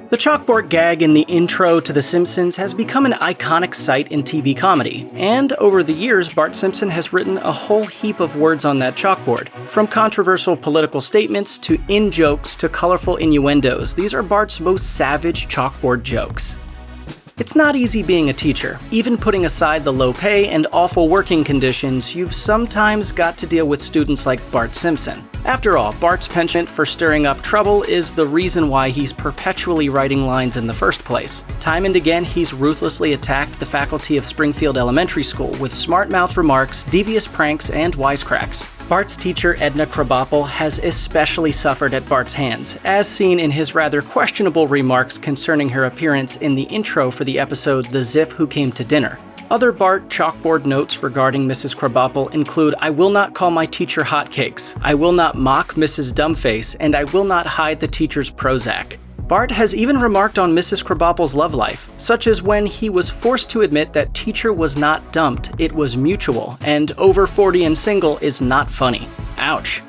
The chalkboard gag in the intro to The Simpsons has become an iconic sight in TV comedy, and over the years, Bart Simpson has written a whole heap of words on that chalkboard. From controversial political statements to in-jokes to colorful innuendos, these are Bart's most savage chalkboard jokes. It's not easy being a teacher. Even putting aside the low pay and awful working conditions, you've sometimes got to deal with students like Bart Simpson. After all, Bart's penchant for stirring up trouble is the reason why he's perpetually writing lines in the first place. Time and again, he's ruthlessly attacked the faculty of Springfield Elementary School with smart-mouth remarks, devious pranks, and wisecracks. Bart's teacher, Edna has especially suffered at Bart's hands, as seen in his rather questionable remarks concerning her appearance in the intro for the episode The Ziff Who Came to Dinner. Other Bart chalkboard notes regarding Mrs. Krabappel include, "I will not call my teacher hotcakes, I will not mock Mrs. Dumbface, and I will not hide the teacher's Prozac." Bart has even remarked on Mrs. Krabappel's love life, such as when he was forced to admit that teacher was not dumped, it was mutual, and over 40 and single is not funny. Ouch.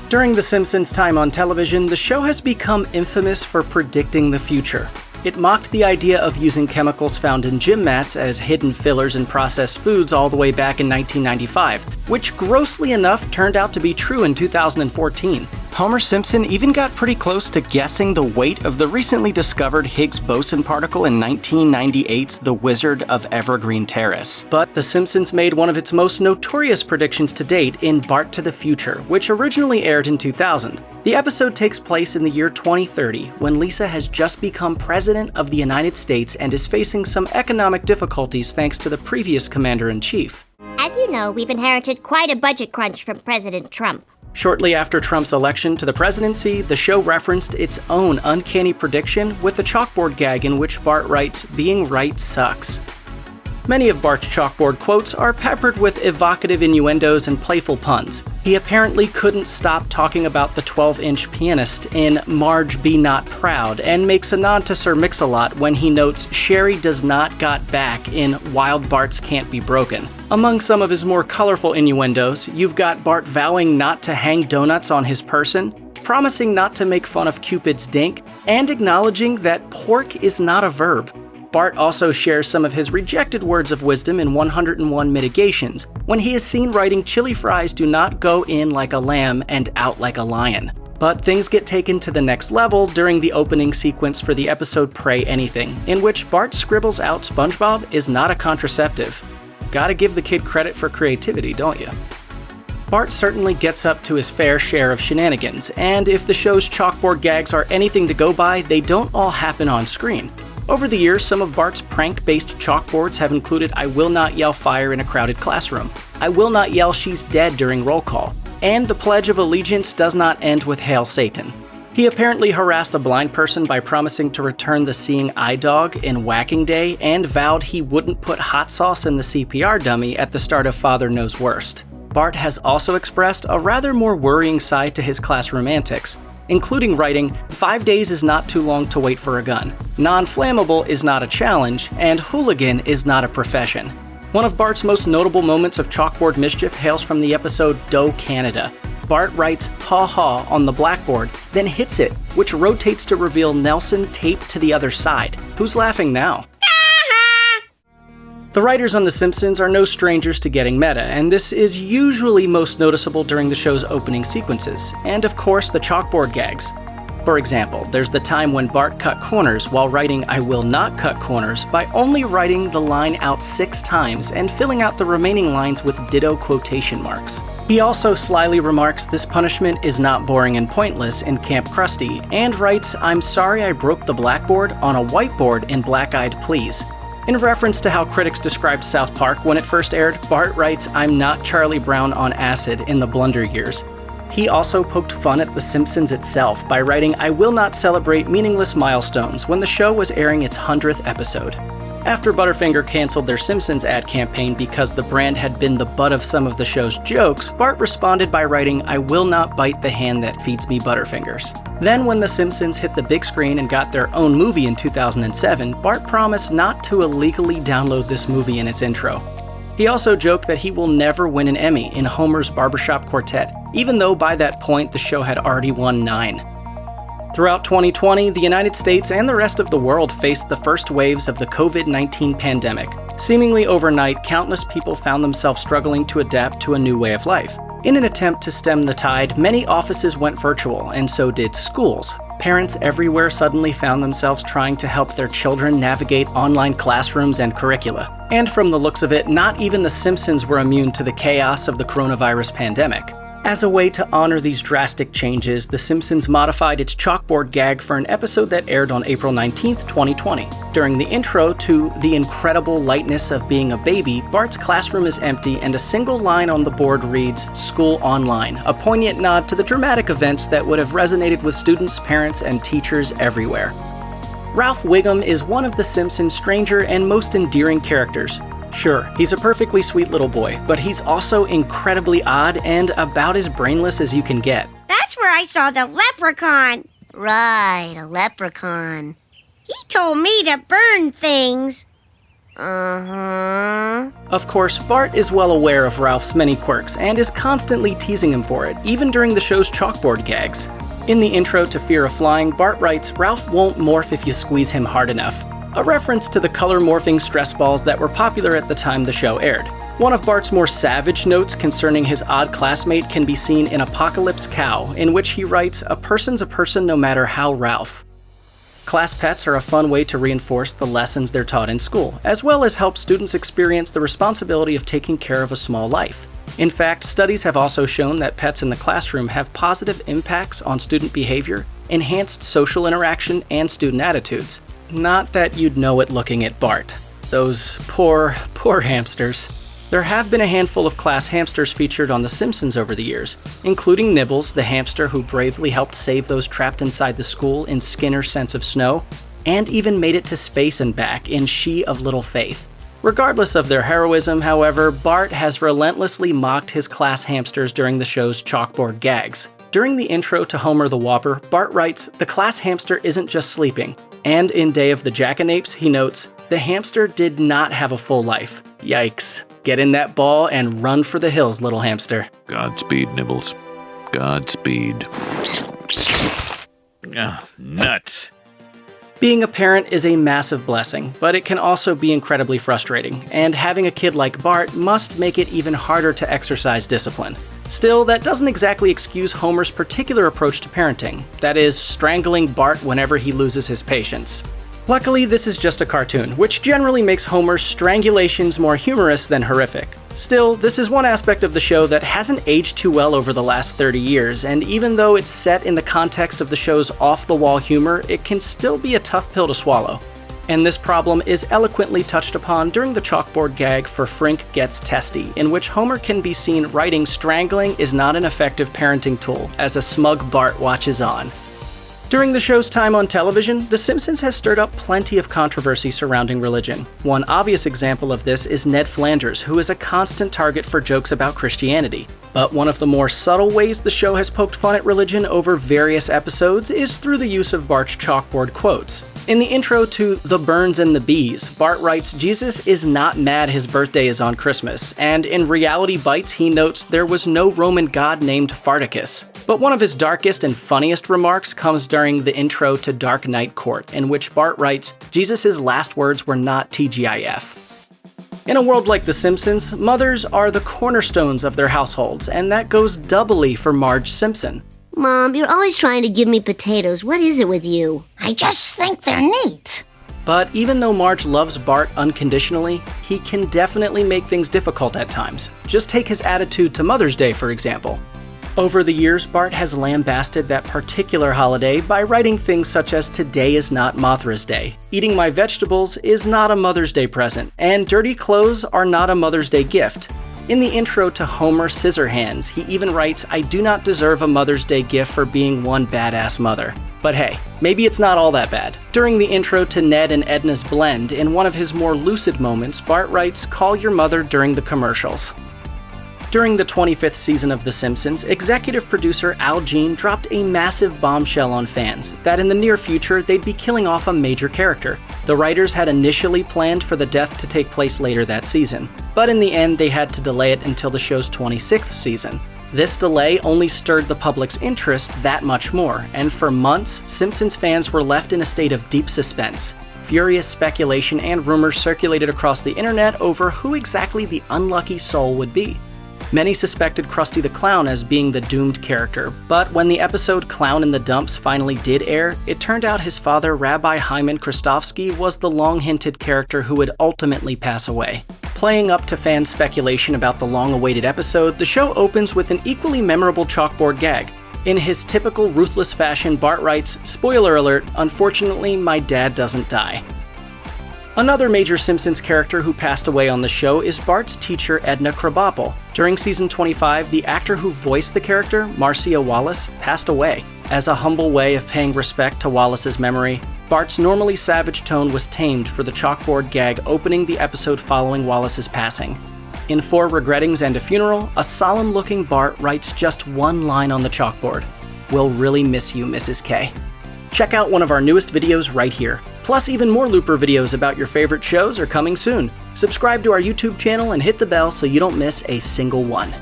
During The Simpsons' time on television, the show has become infamous for predicting the future. It mocked the idea of using chemicals found in gym mats as hidden fillers in processed foods all the way back in 1995, which grossly enough turned out to be true in 2014. Homer Simpson even got pretty close to guessing the weight of the recently discovered Higgs boson particle in 1998's The Wizard of Evergreen Terrace. But The Simpsons made one of its most notorious predictions to date in Bart to the Future, which originally aired in 2000. The episode takes place in the year 2030, when Lisa has just become President of the United States and is facing some economic difficulties thanks to the previous Commander-in-Chief. As you know, we've inherited quite a budget crunch from President Trump. Shortly after Trump's election to the presidency, the show referenced its own uncanny prediction with a chalkboard gag in which Bart writes, "Being right sucks." Many of Bart's chalkboard quotes are peppered with evocative innuendos and playful puns. He apparently couldn't stop talking about the 12-inch pianist in Marge Be Not Proud, and makes a nod to Sir Mix-a-Lot when he notes Sherry does not got back in Wild Bart's Can't Be Broken. Among some of his more colorful innuendos, you've got Bart vowing not to hang donuts on his person, promising not to make fun of Cupid's dink, and acknowledging that pork is not a verb. Bart also shares some of his rejected words of wisdom in 101 Mitigations, when he is seen writing chili fries do not go in like a lamb and out like a lion. But things get taken to the next level during the opening sequence for the episode Pray Anything, in which Bart scribbles out SpongeBob is not a contraceptive. Gotta give the kid credit for creativity, don't you? Bart certainly gets up to his fair share of shenanigans, and if the show's chalkboard gags are anything to go by, they don't all happen on screen. Over the years, some of Bart's prank-based chalkboards have included I will not yell fire in a crowded classroom, I will not yell she's dead during roll call, and the Pledge of Allegiance does not end with Hail Satan. He apparently harassed a blind person by promising to return the seeing eye dog in Whacking Day, and vowed he wouldn't put hot sauce in the CPR dummy at the start of Father Knows Worst. Bart has also expressed a rather more worrying side to his classroom antics, including writing, 5 days is not too long to wait for a gun, non-flammable is not a challenge, and hooligan is not a profession. One of Bart's most notable moments of chalkboard mischief hails from the episode Doe Canada. Bart writes "ha ha" on the blackboard, then hits it, which rotates to reveal Nelson taped to the other side. Who's laughing now? The writers on The Simpsons are no strangers to getting meta, and this is usually most noticeable during the show's opening sequences, and of course the chalkboard gags. For example, there's the time when Bart cut corners while writing I will not cut corners by only writing the line out 6 times and filling out the remaining lines with ditto quotation marks. He also slyly remarks this punishment is not boring and pointless in Camp Krusty, and writes I'm sorry I broke the blackboard on a whiteboard in Black-Eyed Please. In reference to how critics described South Park when it first aired, Bart writes, I'm not Charlie Brown on acid in the Blunder years. He also poked fun at The Simpsons itself by writing, I will not celebrate meaningless milestones when the show was airing its 100th episode. After Butterfinger canceled their Simpsons ad campaign because the brand had been the butt of some of the show's jokes, Bart responded by writing, I will not bite the hand that feeds me Butterfingers. Then when The Simpsons hit the big screen and got their own movie in 2007, Bart promised not to illegally download this movie in its intro. He also joked that he will never win an Emmy in Homer's Barbershop Quartet, even though by that point the show had already won 9. Throughout 2020, the United States and the rest of the world faced the first waves of the COVID-19 pandemic. Seemingly overnight, countless people found themselves struggling to adapt to a new way of life. In an attempt to stem the tide, many offices went virtual, and so did schools. Parents everywhere suddenly found themselves trying to help their children navigate online classrooms and curricula. And from the looks of it, not even the Simpsons were immune to the chaos of the coronavirus pandemic. As a way to honor these drastic changes, The Simpsons modified its chalkboard gag for an episode that aired on April 19, 2020. During the intro to The Incredible Lightness of Being a Baby, Bart's classroom is empty and a single line on the board reads, "School Online," a poignant nod to the dramatic events that would have resonated with students, parents, and teachers everywhere. Ralph Wiggum is one of The Simpsons' stranger and most endearing characters. Sure, he's a perfectly sweet little boy, but he's also incredibly odd and about as brainless as you can get. That's where I saw the leprechaun. Right, a leprechaun. He told me to burn things. Of course, Bart is well aware of Ralph's many quirks and is constantly teasing him for it, even during the show's chalkboard gags. In the intro to Fear of Flying, Bart writes, "Ralph won't morph if you squeeze him hard enough," a reference to the color morphing stress balls that were popular at the time the show aired. One of Bart's more savage notes concerning his odd classmate can be seen in Apocalypse Cow, in which he writes, "A person's a person no matter how Ralph." Class pets are a fun way to reinforce the lessons they're taught in school, as well as help students experience the responsibility of taking care of a small life. In fact, studies have also shown that pets in the classroom have positive impacts on student behavior, enhanced social interaction, and student attitudes. Not that you'd know it looking at Bart. Those poor hamsters. There have been a handful of class hamsters featured on The Simpsons over the years, including Nibbles, the hamster who bravely helped save those trapped inside the school in Skinner's Sense of Snow, and even made it to space and back in She of Little Faith. Regardless of their heroism, however, Bart has relentlessly mocked his class hamsters during the show's chalkboard gags. During the intro to Homer the Whopper, Bart writes, "The class hamster isn't just sleeping." And in Day of the Jackanapes, he notes, "The hamster did not have a full life. Yikes. Get in that ball and run for the hills, little hamster." Godspeed, Nibbles. Godspeed. Nuts. Being a parent is a massive blessing, but it can also be incredibly frustrating, and having a kid like Bart must make it even harder to exercise discipline. Still, that doesn't exactly excuse Homer's particular approach to parenting, that is, strangling Bart whenever he loses his patience. Luckily, this is just a cartoon, which generally makes Homer's strangulations more humorous than horrific. Still, this is one aspect of the show that hasn't aged too well over the last 30 years, and even though it's set in the context of the show's off-the-wall humor, it can still be a tough pill to swallow. And this problem is eloquently touched upon during the chalkboard gag for Frink Gets Testy, in which Homer can be seen writing "Strangling is not an effective parenting tool" as a smug Bart watches on. During the show's time on television, The Simpsons has stirred up plenty of controversy surrounding religion. One obvious example of this is Ned Flanders, who is a constant target for jokes about Christianity. But one of the more subtle ways the show has poked fun at religion over various episodes is through the use of Bart's chalkboard quotes. In the intro to The Burns and the Bees, Bart writes, "Jesus is not mad his birthday is on Christmas," and in Reality Bites he notes there was no Roman god named Farticus. But one of his darkest and funniest remarks comes during the intro to Dark Knight Court, in which Bart writes, "Jesus' last words were not TGIF." In a world like The Simpsons, mothers are the cornerstones of their households, and that goes doubly for Marge Simpson. Mom, you're always trying to give me potatoes. What is it with you? I just think they're neat. But even though Marge loves Bart unconditionally, he can definitely make things difficult at times. Just take his attitude to Mother's Day, for example. Over the years, Bart has lambasted that particular holiday by writing things such as "Today is not Mothra's Day," "Eating my vegetables is not a Mother's Day present," and "Dirty clothes are not a Mother's Day gift." In the intro to Homer Scissorhands, he even writes, "I do not deserve a Mother's Day gift for being one badass mother." But hey, maybe it's not all that bad. During the intro to Ned and Edna's Blend, in one of his more lucid moments, Bart writes, "Call your mother during the commercials." During the 25th season of The Simpsons, executive producer Al Jean dropped a massive bombshell on fans that in the near future they'd be killing off a major character. The writers had initially planned for the death to take place later that season, but in the end they had to delay it until the show's 26th season. This delay only stirred the public's interest that much more, and for months, Simpsons fans were left in a state of deep suspense. Furious speculation and rumors circulated across the internet over who exactly the unlucky soul would be. Many suspected Krusty the Clown as being the doomed character, but when the episode Clown in the Dumps finally did air, it turned out his father, Rabbi Hyman Kristofsky, was the long-hinted character who would ultimately pass away. Playing up to fan speculation about the long-awaited episode, the show opens with an equally memorable chalkboard gag. In his typical ruthless fashion, Bart writes, "Spoiler alert, unfortunately, my dad doesn't die." Another major Simpsons character who passed away on the show is Bart's teacher, Edna Krabappel. During season 25, the actor who voiced the character, Marcia Wallace, passed away. As a humble way of paying respect to Wallace's memory, Bart's normally savage tone was tamed for the chalkboard gag opening the episode following Wallace's passing. In 4 Regrettings and a Funeral, a solemn-looking Bart writes just one line on the chalkboard: "We'll really miss you, Mrs. K." Check out one of our newest videos right here. Plus, even more Looper videos about your favorite shows are coming soon. Subscribe to our YouTube channel and hit the bell so you don't miss a single one.